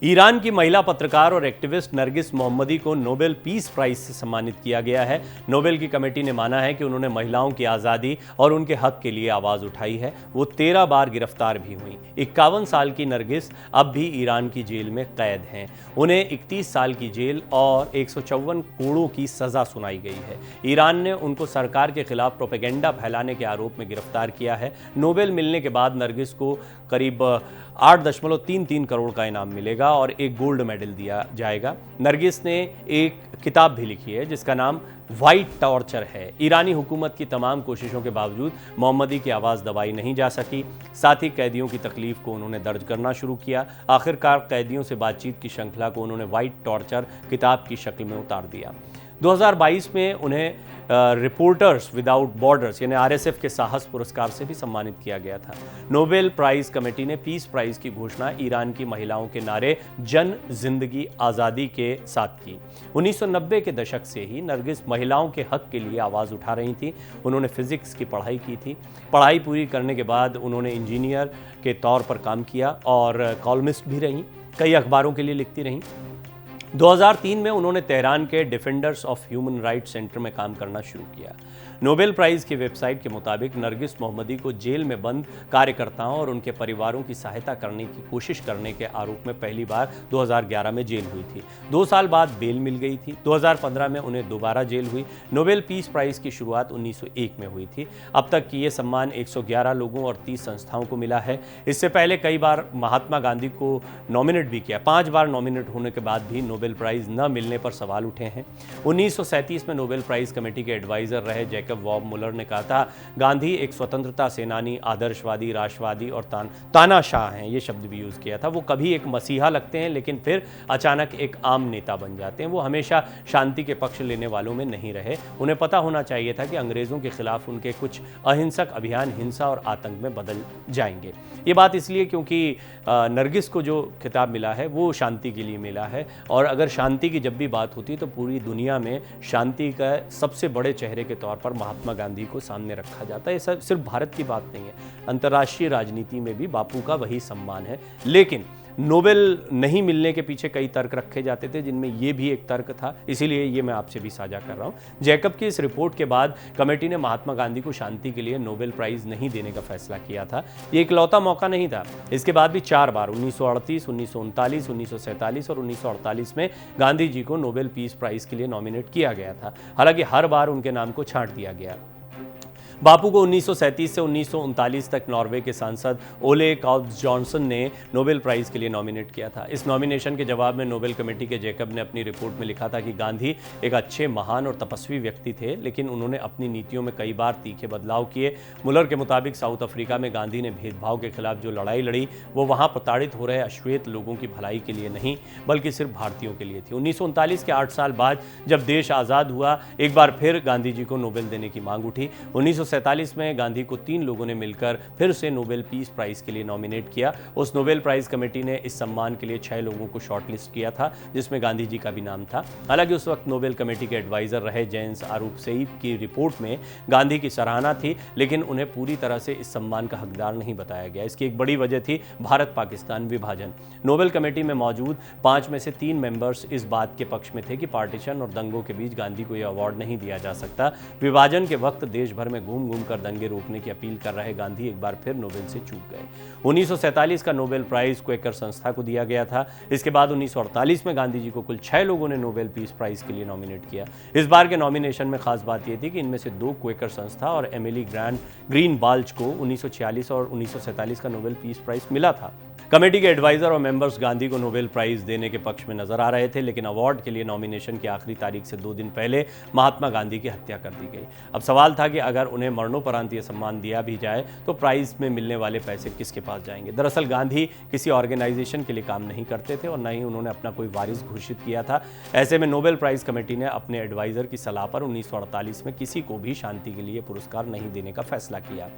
Iran की महिला पत्रकार और एक्टिविस्ट नरगिस मोहम्मदी को नोबेल पीस प्राइज से सम्मानित किया गया है। नोबेल की कमेटी ने माना है कि उन्होंने महिलाओं की आज़ादी और उनके हक के लिए आवाज़ उठाई है। वो 13 बार गिरफ्तार भी हुई। 51 साल की नरगिस अब भी ईरान की जेल में कैद हैं। उन्हें 31 साल की जेल और 154 करोड़ की सज़ा सुनाई गई है। ईरान ने उनको सरकार के खिलाफ प्रोपेगेंडा फैलाने के आरोप में गिरफ्तार किया है। नोबेल मिलने के बाद नरगिस को करीब 8.33 करोड़ का इनाम मिलेगा और एक गोल्ड मेडल दिया जाएगा। नरगिस ने एक किताब भी लिखी है जिसका नाम वाइट टॉर्चर है। ईरानी हुकूमत की तमाम कोशिशों के बावजूद मोहम्मदी की आवाज़ दबाई नहीं जा सकी। साथ ही कैदियों की तकलीफ को उन्होंने दर्ज करना शुरू किया। आखिरकार कैदियों से बातचीत की श्रृंखला को उन्होंने वाइट टॉर्चर किताब की शक्ल में उतार दिया। 2022 में उन्हें रिपोर्टर्स विदाउट बॉर्डर्स यानी RSF के साहस पुरस्कार से भी सम्मानित किया गया था। नोबेल प्राइज कमेटी ने पीस प्राइज की घोषणा ईरान की महिलाओं के नारे जन जिंदगी आज़ादी के साथ की। 1990 के दशक से ही नरगिस महिलाओं के हक के लिए आवाज़ उठा रही थी। उन्होंने फिजिक्स की पढ़ाई की थी। पढ़ाई पूरी करने के बाद उन्होंने इंजीनियर के तौर पर काम किया और कॉलमिस्ट भी रहीं। कई अखबारों के लिए लिखती रहीं। 2003 में उन्होंने तेहरान के defenders of human rights centre में काम करना शुरू किया। नोबेल प्राइज़ की वेबसाइट के मुताबिक नरगिस मोहम्मदी को जेल में बंद कार्यकर्ताओं और उनके परिवारों की सहायता करने की कोशिश करने के आरोप में पहली बार 2011 में जेल हुई थी। 2 साल बाद बेल मिल गई थी। 2015 में उन्हें दोबारा जेल हुई। नोबेल पीस प्राइज़ की शुरुआत 1901 में हुई थी। अब तक की ये सम्मान 111 लोगों और 30 संस्थाओं को मिला है। इससे पहले कई बार महात्मा गांधी को नॉमिनेट भी किया। 5 बार नॉमिनेट होने के बाद भी नोबेल प्राइज़ न मिलने पर सवाल उठे हैं। 1937 में नोबेल प्राइज़ कमेटी के एडवाइज़र रहे जैकब वॉब मुलर ने कहा था, गांधी एक स्वतंत्रता सेनानी, आदर्शवादी, राष्ट्रवादी और तानाशाह हैं। ये शब्द भी यूज़ किया था। वो कभी एक मसीहा लगते हैं लेकिन फिर अचानक एक आम नेता बन जाते हैं। वो हमेशा शांति के पक्ष लेने वालों में नहीं रहे। उन्हें पता होना चाहिए था कि अंग्रेज़ों के खिलाफ उनके कुछ अहिंसक अभियान हिंसा और आतंक में बदल जाएंगे। ये बात इसलिए क्योंकि नरगिस को जो खिताब मिला है वो शांति के लिए मिला है और अगर शांति की जब भी बात होती है तो पूरी दुनिया में शांति का सबसे बड़े चेहरे के तौर पर महात्मा गांधी को सामने रखा जाता है। ये सिर्फ भारत की बात नहीं है, अंतर्राष्ट्रीय राजनीति में भी बापू का वही सम्मान है। लेकिन नोबेल नहीं मिलने के पीछे कई तर्क रखे जाते थे जिनमें ये भी एक तर्क था, इसीलिए ये मैं आपसे भी साझा कर रहा हूँ। जैकब की इस रिपोर्ट के बाद कमेटी ने महात्मा गांधी को शांति के लिए नोबेल प्राइज़ नहीं देने का फैसला किया था। ये इकलौता मौका नहीं था। इसके बाद भी 4 बार 1938, 1939, 1947 और 1948 में गांधी जी को नोबेल पीस प्राइज़ के लिए नॉमिनेट किया गया था। हालांकि हर बार उनके नाम को छांट दिया गया। बापू को 1937 से 1939 तक नॉर्वे के सांसद ओले कॉब्स जॉनसन ने नोबेल प्राइज़ के लिए नॉमिनेट किया था। इस नॉमिनेशन के जवाब में नोबेल कमेटी के जैकब ने अपनी रिपोर्ट में लिखा था कि गांधी एक अच्छे, महान और तपस्वी व्यक्ति थे, लेकिन उन्होंने अपनी नीतियों में कई बार तीखे बदलाव किए। मुलर के मुताबिक साउथ अफ्रीका में गांधी ने भेदभाव के खिलाफ जो लड़ाई लड़ी वो वहाँ प्रताड़ित हो रहे अश्वेत लोगों की भलाई के लिए नहीं बल्कि सिर्फ भारतीयों के लिए थी। 1939 के 8 साल बाद जब देश आज़ाद हुआ, एक बार फिर गांधी जी को नोबेल देने की मांग उठी। 1947 में गांधी को 3 लोगों ने मिलकर फिर से नोबेल पीस प्राइज़ के लिए नॉमिनेट किया। उस नोबेल प्राइज़ कमेटी ने इस सम्मान के लिए 6 लोगों को शॉर्टलिस्ट किया था जिसमें गांधी जी का भी नाम था। हालांकि उस वक्त नोबेल कमेटी के एडवाइज़र रहे जेम्स आरुपसेई की रिपोर्ट में गांधी की सराहना थी, लेकिन उन्हें पूरी तरह से इस सम्मान का हकदार नहीं बताया गया। इसकी एक बड़ी वजह थी भारत पाकिस्तान विभाजन। नोबेल कमेटी में मौजूद 5 में से 3 मेंबर्स इस बात के पक्ष में थे कि पार्टीशन और दंगों के बीच गांधी को यह अवार्ड नहीं दिया जा सकता। विभाजन के वक्त देश भर में घूम घूम कर दंगे रोकने की अपील कर रहे गांधी एक बार फिर नोबेल से चूक गए। 1947 का नोबेल प्राइज क्वेकर संस्था को दिया गया था। इसके बाद 1948 में गांधी जी को कुल 6 लोगों ने नोबेल पीस प्राइज के लिए नॉमिनेट किया। इस बार के नॉमिनेशन में खास बात यह थी कि इनमें से 2 क्वेकर संस्था और एमिली ग्रीन बाल्च को 1946 और 1947 का नोबेल पीस प्राइज मिला था। कमेटी के एडवाइजर और मेंबर्स गांधी को नोबेल प्राइज देने के पक्ष में नजर आ रहे थे, लेकिन अवार्ड के लिए नॉमिनेशन की आखिरी तारीख से 2 दिन पहले महात्मा गांधी की हत्या कर दी गई। अब सवाल था कि अगर उन्हें मरणोपरांत ये सम्मान दिया भी जाए तो प्राइज में मिलने वाले पैसे किसके पास जाएंगे। दरअसल गांधी किसी ऑर्गेनाइजेशन के लिए काम नहीं करते थे और न ही उन्होंने अपना कोई वारिस घोषित किया था। ऐसे में नोबेल प्राइज कमेटी ने अपने एडवाइजर की सलाह पर 1948 में किसी को भी शांति के लिए पुरस्कार नहीं देने का फैसला किया।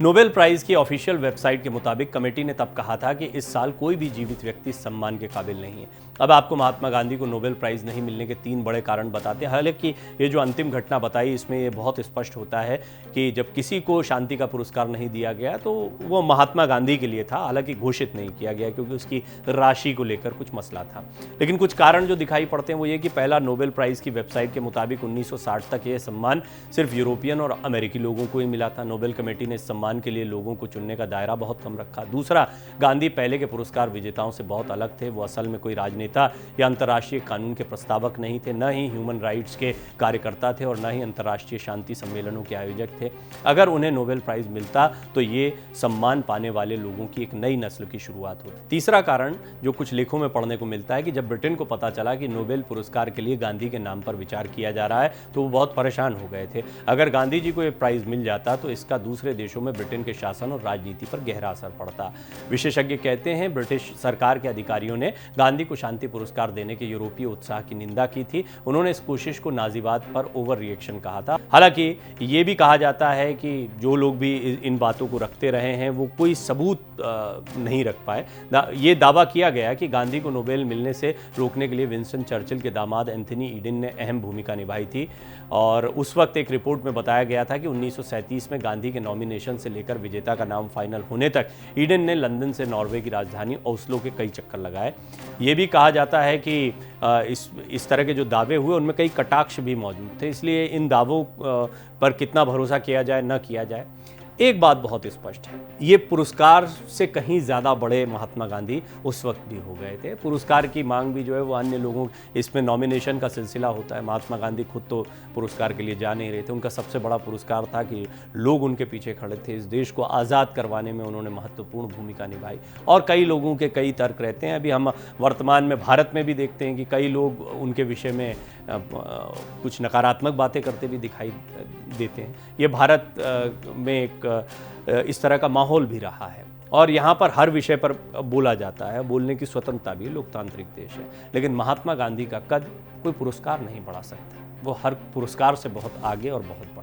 नोबेल प्राइज की ऑफिशियल वेबसाइट के मुताबिक कमेटी ने तब कहा था कि इस साल कोई भी जीवित व्यक्ति इस सम्मान के काबिल नहीं है। अब आपको महात्मा गांधी को नोबेल प्राइज़ नहीं मिलने के 3 बड़े कारण बताते हैं। हालांकि ये जो अंतिम घटना बताई इसमें ये बहुत स्पष्ट होता है कि जब किसी को शांति का पुरस्कार नहीं दिया गया तो वो महात्मा गांधी के लिए था, हालांकि घोषित नहीं किया गया क्योंकि उसकी राशि को लेकर कुछ मसला था। लेकिन कुछ कारण जो दिखाई पड़ते हैं वो ये कि पहला, नोबेल प्राइज़ की वेबसाइट के मुताबिक 1960 तक ये सम्मान सिर्फ यूरोपियन और अमेरिकी लोगों को ही मिला था। नोबेल कमेटी ने इस सम्मान के लिए लोगों को चुनने का दायरा बहुत कम रखा। दूसरा, गांधी पहले के पुरस्कार विजेताओं से बहुत अलग थे। वो असल में कोई राजनेता या अंतर्राष्ट्रीय कानून के प्रस्तावक नहीं थे, न ही ह्यूमन राइट्स के कार्यकर्ता थे और न ही अंतर्राष्ट्रीय शांति सम्मेलनों के आयोजक थे। अगर उन्हें नोबेल प्राइज़ मिलता तो ये सम्मान पाने वाले लोगों की एक नई नस्ल की शुरुआत होती। तीसरा कारण जो कुछ लेखों में पढ़ने को मिलता है कि जब ब्रिटेन को पता चला कि नोबेल पुरस्कार के लिए गांधी के नाम पर विचार किया जा रहा है तो वो बहुत परेशान हो गए थे। अगर गांधी जी को ये प्राइज़ मिल जाता तो इसका दूसरे देशों में ब्रिटेन के शासन और राजनीति पर गहरा असर पड़ता। विशेषज्ञ कहते हैं ब्रिटिश सरकार के अधिकारियों ने गांधी को शांति पुरस्कार देने के यूरोपीय उत्साह की निंदा की थी। उन्होंने इस कोशिश को नाजीवाद पर ओवर रिएक्शन कहा था। हालांकि ये भी कहा जाता है कि जो लोग भी इन बातों को रखते रहे हैं वो कोई सबूत नहीं रख पाए। ये दावा किया गया कि गांधी को नोबेल मिलने से रोकने के लिए विंस्टन चर्चिल के दामाद एंथनी ईडन ने अहम भूमिका निभाई थी और उस वक्त एक रिपोर्ट में बताया गया था कि 1937 में गांधी के नॉमिनेशन से लेकर विजेता का नाम फाइनल होने तक ईडन ने लंदन से नॉर्वे की राजधानी ओस्लो के कई चक्कर लगाए। ये भी कहा जाता है कि इस तरह के जो दावे हुए उनमें कई कटाक्ष भी मौजूद थे, इसलिए इन दावों पर कितना भरोसा किया जाए न किया जाए। एक बात बहुत स्पष्ट है, ये पुरस्कार से कहीं ज़्यादा बड़े महात्मा गांधी उस वक्त भी हो गए थे। पुरस्कार की मांग भी जो है वो अन्य लोगों, इसमें नॉमिनेशन का सिलसिला होता है। महात्मा गांधी खुद तो पुरस्कार के लिए जा नहीं रहे थे। उनका सबसे बड़ा पुरस्कार था कि लोग उनके पीछे खड़े थे। इस देश को आज़ाद करवाने में उन्होंने महत्वपूर्ण भूमिका निभाई और कई लोगों के कई तर्क रहते हैं। अभी हम वर्तमान में भारत में भी देखते हैं कि कई लोग उनके विषय में कुछ नकारात्मक बातें करते भी दिखाई देते हैं। ये भारत में एक इस तरह का माहौल भी रहा है और यहाँ पर हर विषय पर बोला जाता है, बोलने की स्वतंत्रता भी, लोकतांत्रिक देश है। लेकिन महात्मा गांधी का कद कोई पुरस्कार नहीं बढ़ा सकता। वो हर पुरस्कार से बहुत आगे और बहुत बड़ा